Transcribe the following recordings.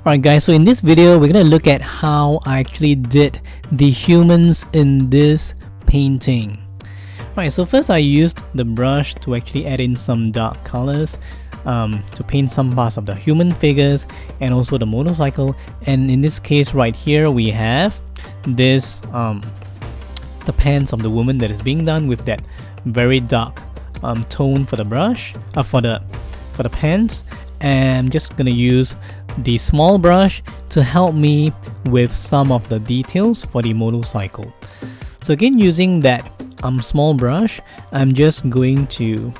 Alright guys, so in this video we're gonna look at how I actually did the humans in this painting. Right, so first I used the brush to actually add in some dark colors to paint some parts of the human figures and also the motorcycle. And in this case right here we have this the pants of the woman that is being done with that very dark tone for the brush for the pants. And I'm just gonna use the small brush to help me with some of the details for the motorcycle. So again, using that small brush, I'm just going to,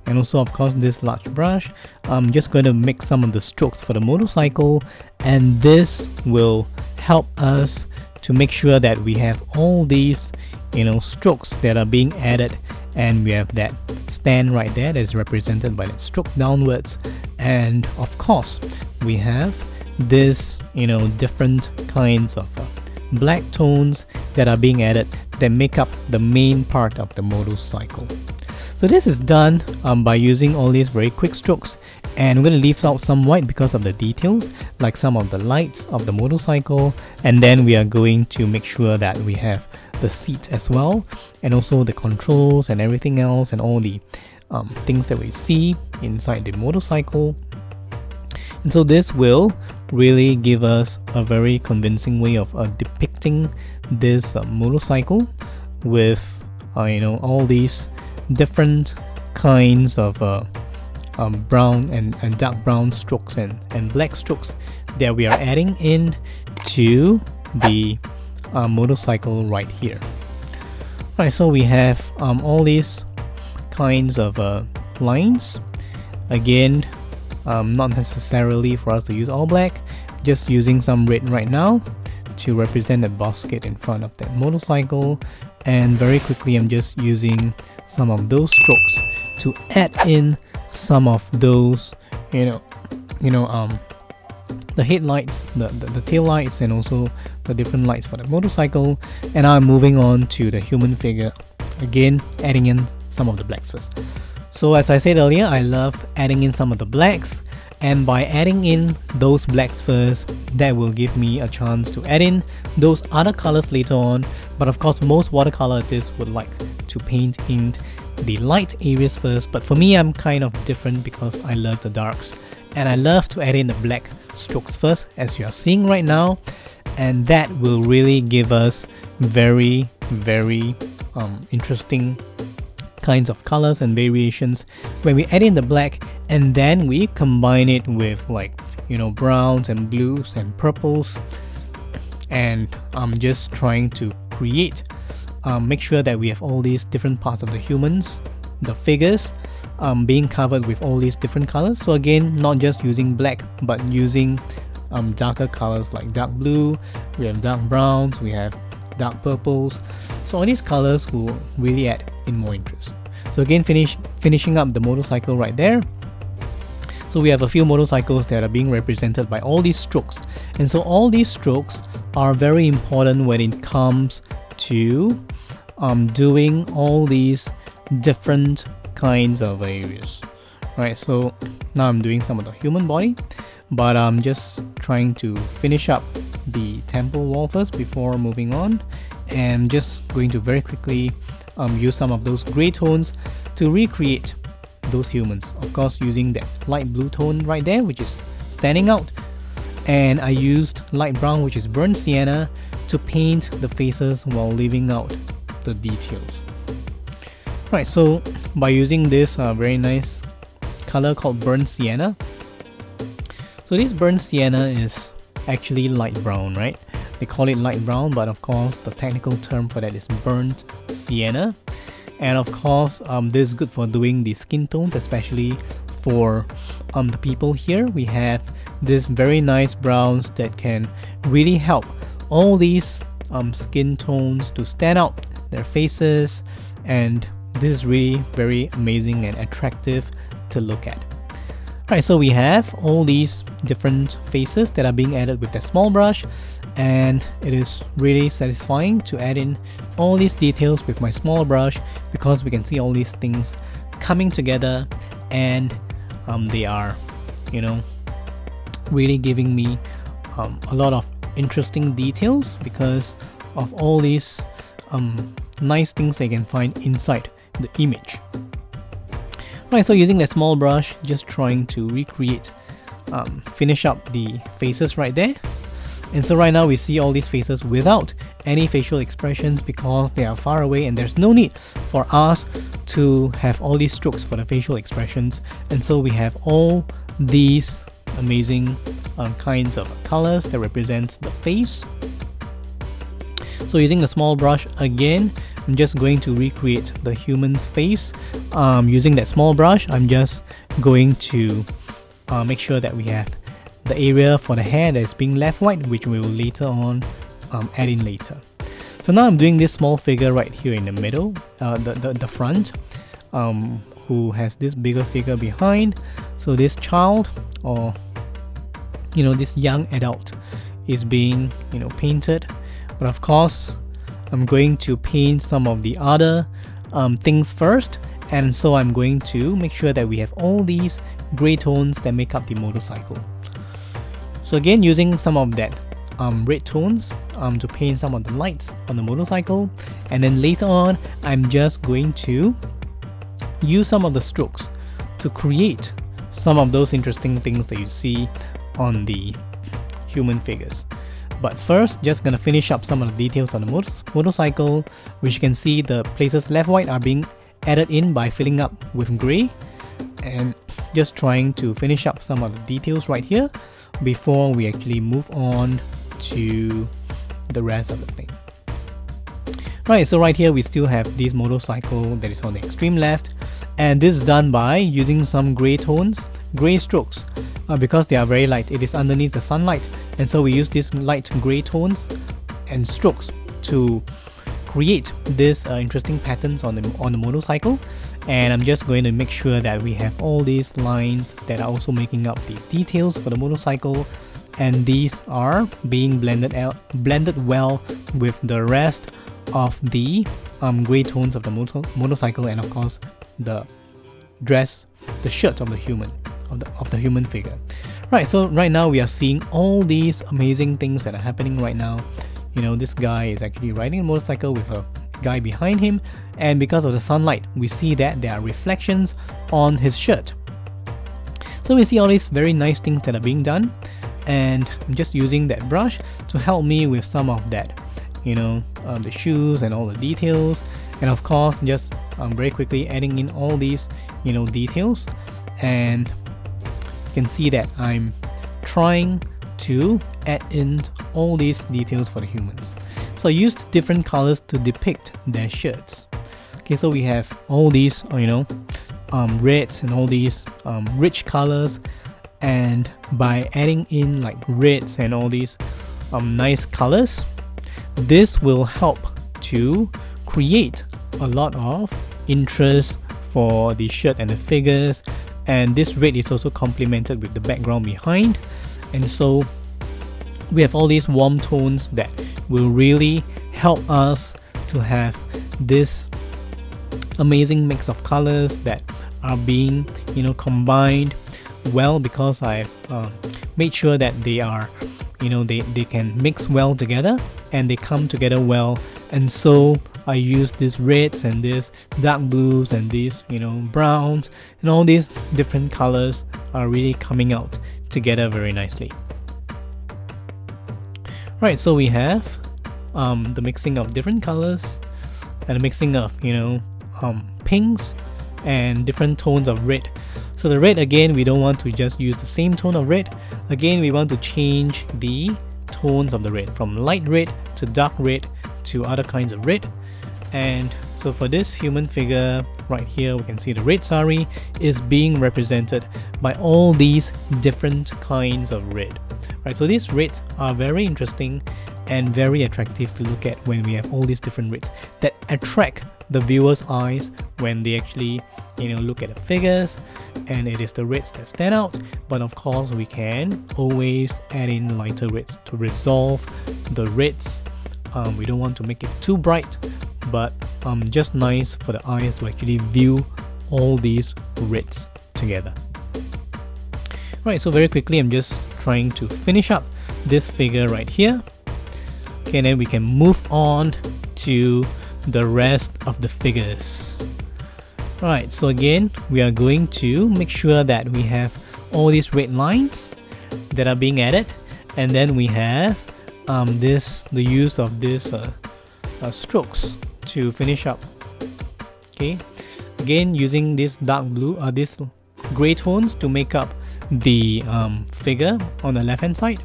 and also of course this large brush, I'm just going to make some of the strokes for the motorcycle, and this will help us to make sure that we have all these strokes that are being added, and we have that stand right there that is represented by that stroke downwards. And of course we have this different kinds of black tones that are being added that make up the main part of the motorcycle. So this is done by using all these very quick strokes, and I'm going to leave out some white because of the details, like some of the lights of the motorcycle. And then we are going to make sure that we have the seat as well, and also the controls and everything else, and all the things that we see inside the motorcycle. And so this will really give us a very convincing way of depicting this motorcycle with all these different kinds of brown and dark brown strokes and black strokes that we are adding in to the motorcycle right here. Right, so we have all these kinds of lines. Again, not necessarily for us to use all black, just using some red right now to represent the basket in front of that motorcycle. And very quickly I'm just using some of those strokes to add in some of those the headlights, the tail lights, and also the different lights for the motorcycle. And I'm moving on to the human figure, again adding in some of the blacks first. So as I said earlier, I love adding in some of the blacks, and by adding in those blacks first, that will give me a chance to add in those other colors later on. But of course most watercolor artists would like to paint in the light areas first, but for me I'm kind of different because I love the darks, and I love to add in the black strokes first, as you are seeing right now. And that will really give us very interesting kinds of colors and variations when we add in the black, and then we combine it with browns and blues and purples. And I'm just trying to create make sure that we have all these different parts of the humans, the figures, being covered with all these different colors. So again, not just using black, but using darker colors like dark blue, we have dark browns, we have dark purples. So all these colors will really add in more interest. So again, finishing up the motorcycle right there. So we have a few motorcycles that are being represented by all these strokes, and so all these strokes are very important when it comes to doing all these different kinds of areas. Right, so now I'm doing some of the human body, but I'm just trying to finish up the temple wall first before moving on. And I'm just going to very quickly use some of those gray tones to recreate those humans, of course using that light blue tone right there, which is standing out. And I used light brown, which is burnt sienna, to paint the faces while leaving out the details. Right, so by using this very nice color called burnt sienna. So this burnt sienna is actually light brown, right? They call it light brown, but of course the technical term for that is burnt sienna. And of course this is good for doing the skin tones, especially for the people here. We have this very nice browns that can really help all these skin tones to stand out, their faces, and this is really very amazing and attractive to look at. Alright, so we have all these different faces that are being added with the small brush, and it is really satisfying to add in all these details with my small brush, because we can see all these things coming together, and they are really giving me a lot of interesting details because of all these nice things they can find inside the image. Right, so using that small brush, just trying to recreate, finish up the faces right there. And so right now we see all these faces without any facial expressions because they are far away, and there's no need for us to have all these strokes for the facial expressions. And so we have all these amazing kinds of colors that represents the face. So using a small brush again, I'm just going to recreate the human's face. Using that small brush, I'm just going to make sure that we have the area for the hair that is being left white, which we will later on add in later. So now I'm doing this small figure right here in the middle, the front, who has this bigger figure behind. So this child, or this young adult, is being painted. But of course, I'm going to paint some of the other things first, and so I'm going to make sure that we have all these gray tones that make up the motorcycle. So again, using some of that red tones to paint some of the lights on the motorcycle, and then later on I'm just going to use some of the strokes to create some of those interesting things that you see on the human figures. But first, just gonna finish up some of the details on the motorcycle, which you can see the places left white are being added in by filling up with gray, and just trying to finish up some of the details right here before we actually move on to the rest of the thing. Right, so right here we still have this motorcycle that is on the extreme left, and this is done by using some gray tones, gray strokes, because they are very light. It is underneath the sunlight, and so we use these light gray tones and strokes to create this interesting patterns on the motorcycle. And I'm just going to make sure that we have all these lines that are also making up the details for the motorcycle, and these are being blended well with the rest of the gray tones of the motorcycle, and of course the dress, the shirt of the human, of the human figure. Right, so right now we are seeing all these amazing things that are happening right now. This guy is actually riding a motorcycle with a guy behind him, and because of the sunlight we see that there are reflections on his shirt. So we see all these very nice things that are being done, and I'm just using that brush to help me with some of that, the shoes and all the details, and of course just very quickly adding in all these details. And you can see that I'm trying to add in all these details for the humans. So I used different colors to depict their shirts. Okay, so we have all these reds and all these rich colors, and by adding in like reds and all these nice colors, this will help to create a lot of interest for the shirt and the figures. And this red is also complemented with the background behind, and so we have all these warm tones that will really help us to have this amazing mix of colors that are being combined well, because I've made sure that they are they can mix well together and they come together well. And so I use these reds and these dark blues and these browns, and all these different colors are really coming out together very nicely. Right, so we have the mixing of different colors and the mixing of pinks and different tones of red. So the red, again, we don't want to just use the same tone of red. Again, we want to change the tones of the red from light red to dark red to other kinds of red. And so for this human figure right here, we can see the red sari is being represented by all these different kinds of red. Right, so these reds are very interesting and very attractive to look at when we have all these different reds that attract the viewer's eyes when they actually look at the figures, and it is the reds that stand out. But of course we can always add in lighter reds to resolve the reds. We don't want to make it too bright, but just nice for the eyes to actually view all these reds together. Right, so very quickly I'm just trying to finish up this figure right here. Okay, and then we can move on to the rest of the figures. Right, so again, we are going to make sure that we have all these red lines that are being added, and then we have the use of this strokes to finish up. Okay, again using this dark blue this gray tones to make up the figure on the left hand side.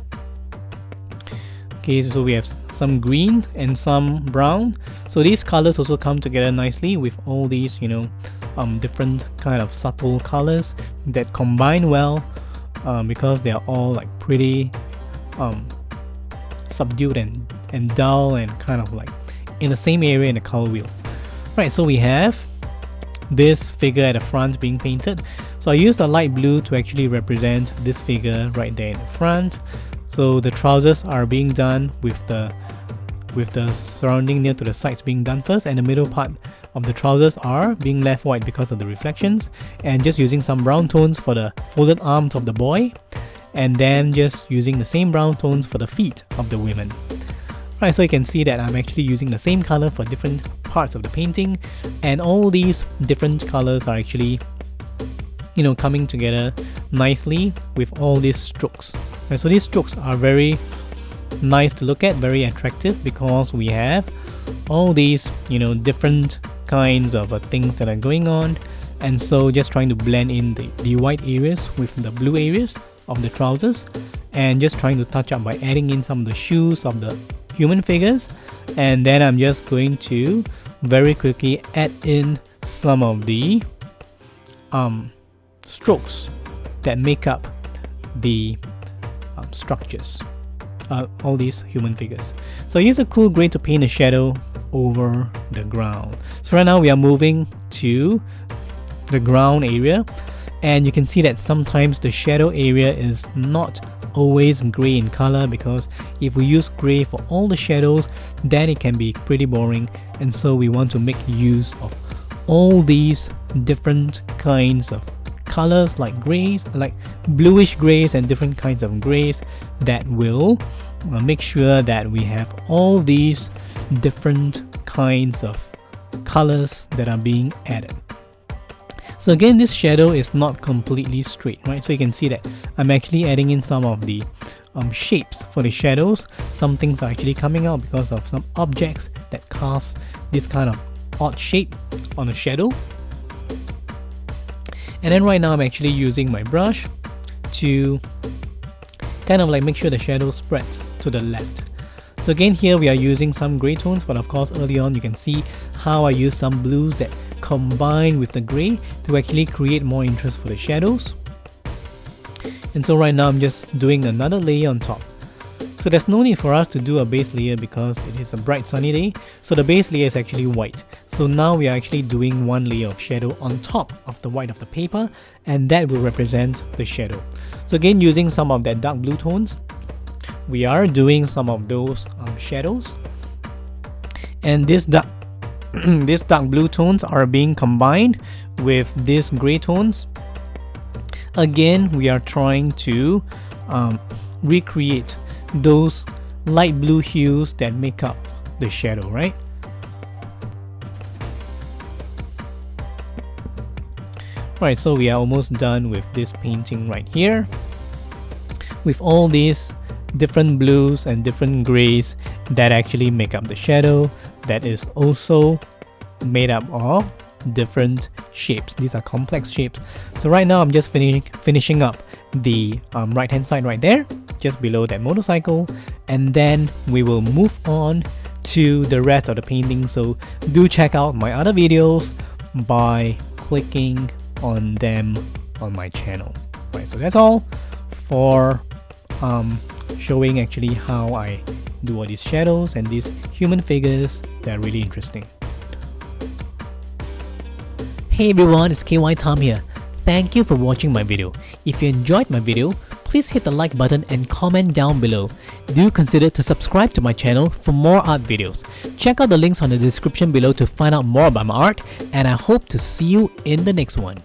Okay, so we have some green and some brown, so these colors also come together nicely with all these, you know, different kind of subtle colors that combine well, because they are all like pretty subdued and dull and kind of like in the same area in the color wheel. Right, so we have this figure at the front being painted. So I used a light blue to actually represent this figure right there in the front. So the trousers are being done with the surrounding near to the sides being done first, and the middle part of the trousers are being left white because of the reflections, and just using some brown tones for the folded arms of the boy, and then just using the same brown tones for the feet of the women. Right, so you can see that I'm actually using the same color for different parts of the painting, and all these different colors are actually, you know, coming together nicely with all these strokes. And so these strokes are very nice to look at, very attractive, because we have all these, you know, different kinds of things that are going on, and so just trying to blend in the white areas with the blue areas of the trousers, and just trying to touch up by adding in some of the shoes of the human figures. And then I'm just going to very quickly add in some of the strokes that make up the structures, all these human figures. So I use a cool gray to paint a shadow over the ground. So right now we are moving to the ground area, and you can see that sometimes the shadow area is not always gray in color, because if we use gray for all the shadows, then it can be pretty boring, and so we want to make use of all these different kinds of colors, like grays, like bluish grays and different kinds of grays, that will make sure that we have all these different kinds of colors that are being added. So again, this shadow is not completely straight, right? So you can see that I'm actually adding in some of the shapes for the shadows. Some things are actually coming out because of some objects that cast this kind of odd shape on the shadow. And then right now I'm actually using my brush to kind of like make sure the shadow spreads to the left. So again, here we are using some gray tones, but of course early on you can see how I use some blues that combine with the gray to actually create more interest for the shadows. And so right now I'm just doing another layer on top. So there's no need for us to do a base layer because it is a bright sunny day, so the base layer is actually white. So now we are actually doing one layer of shadow on top of the white of the paper, and that will represent the shadow. So again, using some of that dark blue tones, we are doing some of those shadows, and this dark these dark blue tones are being combined with these gray tones. Again, we are trying to recreate those light blue hues that make up the shadow, right? Right, so we are almost done with this painting right here, with all these different blues and different grays that actually make up the shadow, that is also made up of different shapes. These are complex shapes. So right now I'm just finishing up the right hand side right there, just below that motorcycle, and then we will move on to the rest of the painting. So do check out my other videos by clicking on them on my channel. Right, so that's all for showing actually how I do all these shadows and these human figures that are really interesting. Hey everyone, it's KY Tom here. Thank you for watching my video. If you enjoyed my video, please hit the like button and comment down below. Do consider to subscribe to my channel for more art videos. Check out the links on the description below to find out more about my art, and I hope to see you in the next one.